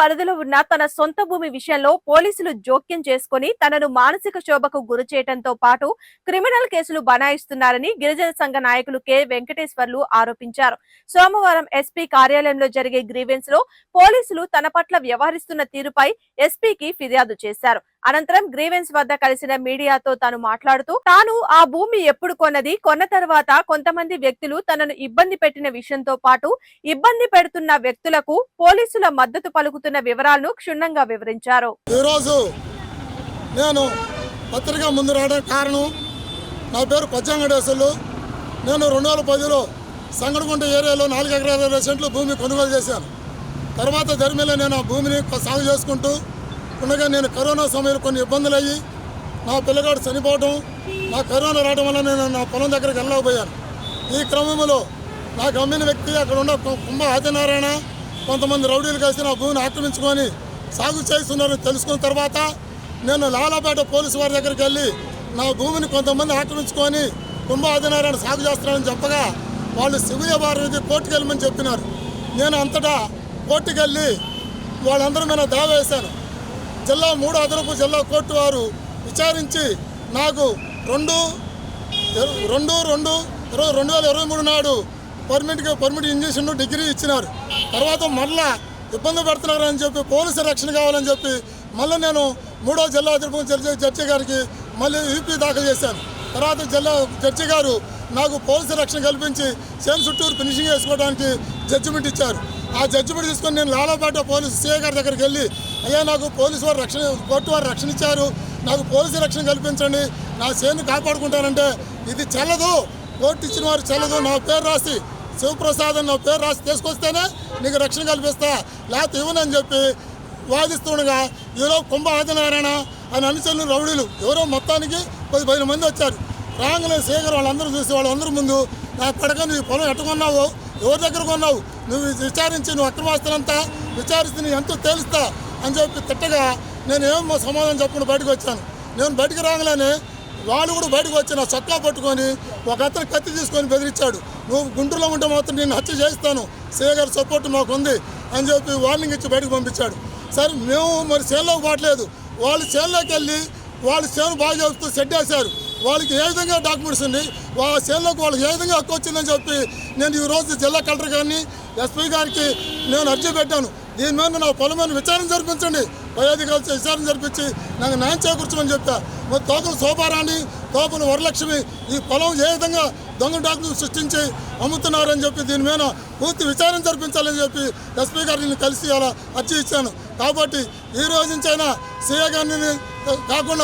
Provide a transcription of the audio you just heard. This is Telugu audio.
పరిధిలో ఉన్న తన సొంత భూమి విషయంలో పోలీసులు జోక్యం చేసుకుని తనను మానసిక శోభకు గురి చేయడంతో పాటు క్రిమినల్ కేసులు బనాయిస్తున్నారని గిరిజన సంఘ నాయకులు కె వెంకటేశ్వర్లు ఆరోపించారు. సోమవారం ఎస్పీ కార్యాలయంలో జరిగే గ్రీవెన్స్ లో పోలీసులు తన పట్ల వ్యవహరిస్తున్న తీరుపై ఎస్పీకి ఫిర్యాదు చేశారు. అనంతరం గ్రీవెన్స్ వద్ద కలిసిన మీడియాతో తాను మాట్లాడుతూ తాను ఆ భూమి ఎప్పుడు కొన్న తర్వాత కొంతమంది వ్యక్తులు తనను ఇబ్బంది పెట్టిన విషయంతో పాటు ఇబ్బంది పెడుతున్న వ్యక్తులకు పోలీసుల మద్దతు పలుకుతున్న వివరాలను క్షుణ్ణంగా వివరించారు. ఈ రోజు నేను పత్రిక ముందు రావడానికి కారణం నా పేరు పచ్చంగడేశ్వర్లు. నేను 2010లో సంగడగుంట ఏరియాలో 4 ఎకరాల 20 సెంట్లు భూమి కొనుగోలు చేశాను. తర్వాత ధర్మేలో నేను ఆ భూమిని సాగు చేసుకుంటూ ఉండగా నేను కరోనా సమయంలో కొన్ని ఇబ్బందులు అయ్యి నా పిల్లగాడు చనిపోవడం, నా కరోనా రావడం వల్ల నేను నా పొలం దగ్గరికి వెళ్ళకపోయాను. ఈ క్రమంలో నాకు అమ్మిన వ్యక్తి అక్కడ ఉన్న కుంభ ఆదినారాయణ కొంతమంది రౌడీలు కలిసి నా భూమిని ఆక్రమించుకొని సాగు చేస్తున్నారని తెలుసుకున్న తర్వాత నేను లాలాపేట పోలీసు వారి దగ్గరికి వెళ్ళి నా భూమిని కొంతమంది ఆక్రమించుకొని కుంభ ఆదినారాయణ సాగు చేస్తున్నారని చెప్పగా వాళ్ళు సివిల్ వారిని కోర్టుకు వెళ్ళమని చెప్పినారు. నేను అంతటా కోర్టుకు వెళ్ళి వాళ్ళందరూ మీద దావా వేశాను. జిల్లా 3వ అదనపు జిల్లా కోర్టు వారు విచారించి నాకు 2023 నాడు పర్మిట్ ఇంజక్షన్ డిగ్రీ ఇచ్చినారు. తర్వాత మళ్ళా ఇబ్బంది పెడుతున్నారు అని చెప్పి పోలీసు రక్షణ కావాలని చెప్పి మళ్ళీ నేను 3వ జిల్లా అదనపు జడ్జి గారికి మళ్ళీ యూపీ దాఖలు చేశాను. తర్వాత జిల్లా జడ్జి గారు నాకు పోలీసు రక్షణ కల్పించి సేమ్ చుట్టూరు ఫినిషింగ్ వేసుకోవడానికి జడ్జిమెంట్ ఇచ్చారు. ఆ జడ్జిమెంట్ తీసుకొని నేను లాలాపేట పోలీసు సిఐ గారి దగ్గరికి వెళ్ళి అయ్యా నాకు పోలీసు వారు రక్షణ కోర్టు వారు రక్షణ ఇచ్చారు, నాకు పోలీసు రక్షణ కల్పించండి, నా సేను కాపాడుకుంటానంటే ఇది చెల్లదు, కోర్టు ఇచ్చిన వారు చెల్లదు, నా పేరు రాసి శివప్రసాద్ అని నా పేరు రాసి తీసుకొస్తేనే నీకు రక్షణ కల్పిస్తా, లేకపోతే ఇవ్వనని చెప్పి వాదిస్తుండగా ఈరోజు కుంభ ఆదినారాయణ అని అనుచరులు రౌడీలు ఎవరో మొత్తానికి 10 మంది వచ్చారు. రాగానే శేఖర్ వాళ్ళందరూ చూసి వాళ్ళందరూ ముందు నా పడక నువ్వు పొలం ఎట్టుకున్నావు, ఎవరి దగ్గర కొన్నావు, నువ్వు విచారించి నువ్వు అక్రమాస్తులంతా విచారిస్తే నీ ఎంతో తేలుస్తా అని చెప్పి తిట్టగా నేను ఏమో సమాధానం చెప్పకుండా బయటకు వచ్చాను. నేను బయటకు రాగానే వాళ్ళు కూడా బయటకు వచ్చి నా చొక్కా పట్టుకొని ఒక అతను కత్తి తీసుకొని బెదిరించాడు. నువ్వు గుంటూరులో ఉంటే మాత్రం నేను హత్య చేస్తాను, శేఖర్ సపోర్ట్ మాకు ఉంది అని చెప్పి వార్నింగ్ ఇచ్చి బయటకు పంపించాడు. సరే మేము మరి చేనులోకి పోవట్లేదు, వాళ్ళు చేనులోకి వెళ్ళి వాళ్ళు చేను బాగా చెబుతూ సెట్ వేశారు. వాళ్ళకి ఏ విధంగా డాక్యుమెంట్స్ ఉంది, వాళ్ళ చేనులోకి వాళ్ళకి ఏ విధంగా హక్కు వచ్చిందని చెప్పి నేను ఈరోజు జిల్లా కలెక్టర్ గారిని ఎస్పీ గారికి నేను అర్జీ పెట్టాను. దీని మీద నా పొలం మీద విచారణ జరిపించండి, పై అధికారులతో విచారణ జరిపించి నాకు న్యాయం చేకూర్చమని చెప్పా. మరి తోకలు శోభారాణి, తోకలు వరలక్ష్మి ఈ పొలం ఏ విధంగా దొంగ డాక్యుమెంట్ సృష్టించి అమ్ముతున్నారని చెప్పి దీని మీద పూర్తి విచారణ జరిపించాలని చెప్పి ఎస్పీ గారిని కలిసి అలా అర్జీ ఇచ్చాను. కాబట్టి ఈ రోజు నుంచైనా సీఏ గారిని కాకుండా